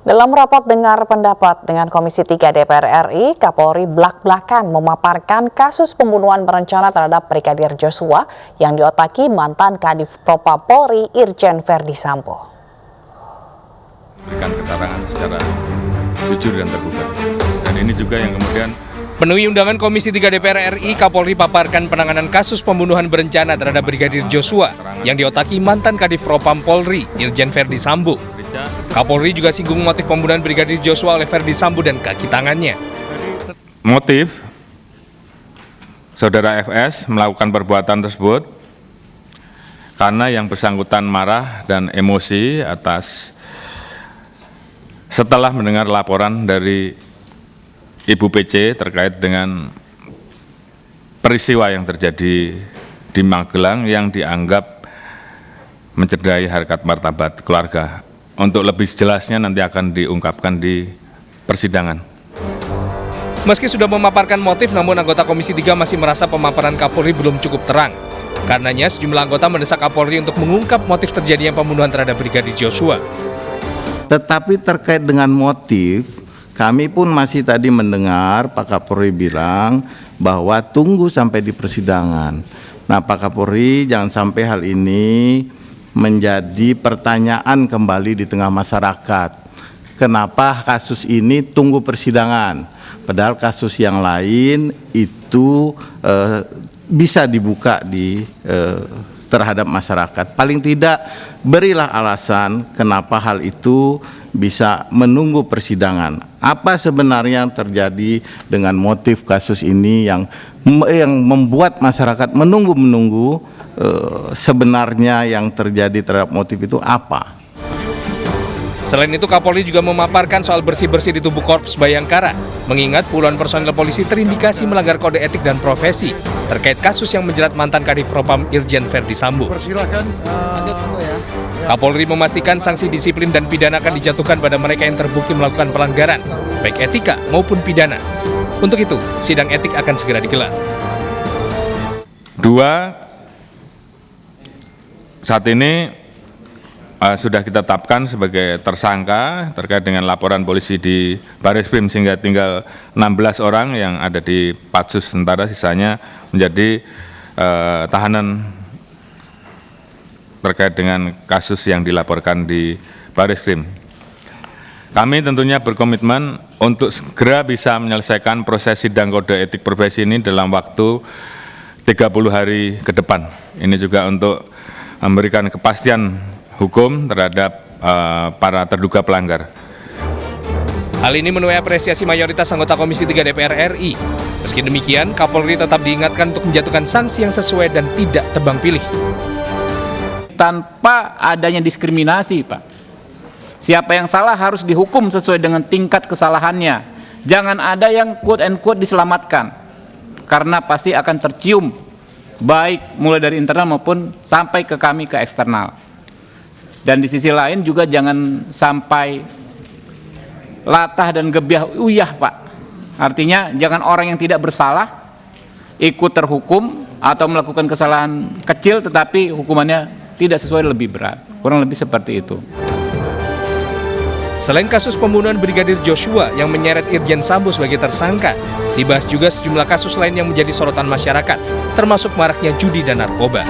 Dalam rapat dengar pendapat dengan Komisi 3 DPR RI, Kapolri blak-blakan memaparkan kasus pembunuhan berencana terhadap Brigadir Joshua yang diotaki mantan Kadif Propam Polri Irjen Verdi Sambo. Berikan keterangan secara jujur dan terbuka. Dan ini juga yang kemudian penuhi undangan Komisi 3 DPR RI, Kapolri paparkan penanganan kasus pembunuhan berencana terhadap Brigadir Joshua yang diotaki mantan Kadif Propam Polri Irjen Verdi Sambo. Kapolri juga singgung motif pembunuhan Brigadir Joshua oleh Verdi Sambo dan kaki tangannya. motif Saudara FS melakukan perbuatan tersebut karena yang bersangkutan marah dan emosi setelah mendengar laporan dari Ibu PC terkait dengan peristiwa yang terjadi di Magelang yang dianggap mencederai harkat martabat keluarga. Untuk lebih jelasnya nanti akan diungkapkan di persidangan. Meski sudah memaparkan motif, namun anggota Komisi 3 masih merasa pemaparan Kapolri belum cukup terang. Karenanya sejumlah anggota mendesak Kapolri untuk mengungkap motif terjadinya pembunuhan terhadap Brigadir Joshua. Tetapi terkait dengan motif, kami pun masih tadi mendengar Pak Kapolri bilang bahwa tunggu sampai di persidangan. Nah, Pak Kapolri, jangan sampai hal ini menjadi pertanyaan kembali di tengah masyarakat. Kenapa kasus ini tunggu persidangan? Padahal kasus yang lain itu bisa dibuka terhadap masyarakat. Paling tidak berilah alasan kenapa hal itu bisa menunggu persidangan. Apa sebenarnya yang terjadi dengan motif kasus ini yang membuat masyarakat menunggu-menunggu sebenarnya yang terjadi terhadap motif itu apa? Selain itu, Kapolri juga memaparkan soal bersih-bersih di tubuh Korps Bayangkara, mengingat puluhan personel polisi terindikasi melanggar kode etik dan profesi terkait kasus yang menjerat mantan Kadif Propam Irjen Verdi Sambo. Kapolri memastikan sanksi disiplin dan pidana akan dijatuhkan pada mereka yang terbukti melakukan pelanggaran, baik etika maupun pidana. Untuk itu, sidang etik akan segera digelar. Saat ini sudah kita tetapkan sebagai tersangka terkait dengan laporan polisi di Bareskrim sehingga tinggal 16 orang yang ada di Patsus, sementara sisanya menjadi tahanan terkait dengan kasus yang dilaporkan di Bareskrim. Kami tentunya berkomitmen untuk segera bisa menyelesaikan proses sidang kode etik profesi ini dalam waktu 30 hari ke depan. Ini juga untuk memberikan kepastian hukum terhadap para terduga pelanggar. Hal ini menuai apresiasi mayoritas anggota Komisi 3 DPR RI. Meski demikian, Kapolri tetap diingatkan untuk menjatuhkan sanksi yang sesuai dan tidak tebang pilih. Tanpa adanya diskriminasi, Pak. Siapa yang salah harus dihukum sesuai dengan tingkat kesalahannya. Jangan ada yang quote and quote diselamatkan. Karena pasti akan tercium baik mulai dari internal maupun sampai ke kami ke eksternal. Dan di sisi lain juga jangan sampai latah dan gebiah uyah, Pak. Artinya jangan orang yang tidak bersalah ikut terhukum atau melakukan kesalahan kecil tetapi hukumannya tidak sesuai lebih berat. Kurang lebih seperti itu. Selain kasus pembunuhan Brigadir Joshua yang menyeret Irjen Sambo sebagai tersangka, dibahas juga sejumlah kasus lain yang menjadi sorotan masyarakat, termasuk maraknya judi dan narkoba.